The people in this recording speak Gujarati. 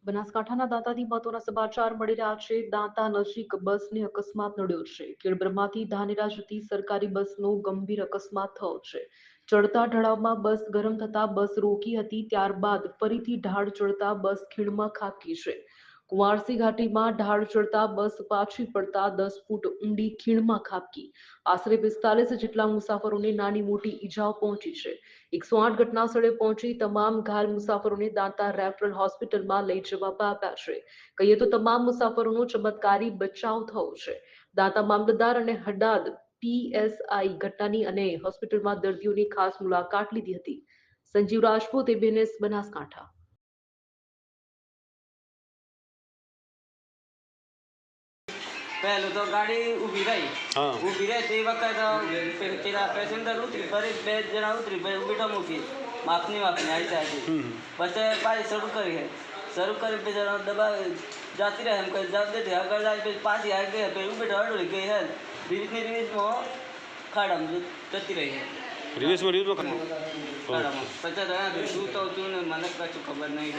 બનાસકાંઠાના દાંતાથી મહત્વના સમાચાર મળી રહ્યા છે। દાંતા નજીક બસને અકસ્માત નડ્યો છે। ખેડબ્રહ્માથી ધાનેરા જતી સરકારી બસનો ગંભીર અકસ્માત થયો છે। ચડતા ઢળાવમાં બસ ગરમ થતા બસ રોકી હતી, ત્યારબાદ ફરીથી ઢાળ ચડતા બસ ખીણમાં ખાબકી છે। કુંવારસી ઘાટીમાં ઢાળ ચડતા બસ પાછી પડતા 10 ફૂટ ઊંડી ખીણમાં ખાબકી। આશરે 45 જેટલા મુસાફરોને નાની મોટી ઈજાઓ પહોંચી છે। 108 ઘટના સ્થળે પહોંચી તમામ ઘાયલ મુસાફરોને દાંતા રેફરલ હોસ્પિટલમાં લઈ જવામાં આવ્યા છે। કહીએ તો તમામ મુસાફરોનો ચમત્કારી બચાવ થયો છે। દાંતા મામલતદાર અને હડાદ પીએસઆઈ ઘટનાની અને હોસ્પિટલમાં દર્દીઓની ખાસ મુલાકાત લીધી હતી। સંજીવ રાજપૂત, એબીએન બનાસકાંઠા। पहले तो गाड़ी ऊभी रही। ऊभी रही ते वक्त पेला पैसेंजर उतरी पर બે જણા ઉતરી પછી ઊભી તો મૂકી માપની આવી જાય પછી પાછી શરૂ કરી પછી દબા જાતી રહે એમ કરી જવાબ દેતી આગળ જાય પછી પાછી આવી ગઈ પછી ઊભી તો અડોળી ગઈ હે રિવર્સમાં ખાડામાં જતી રહી રિવર્સમાં ખાડામાં પછી શું તો મને કશું ખબર નહીં।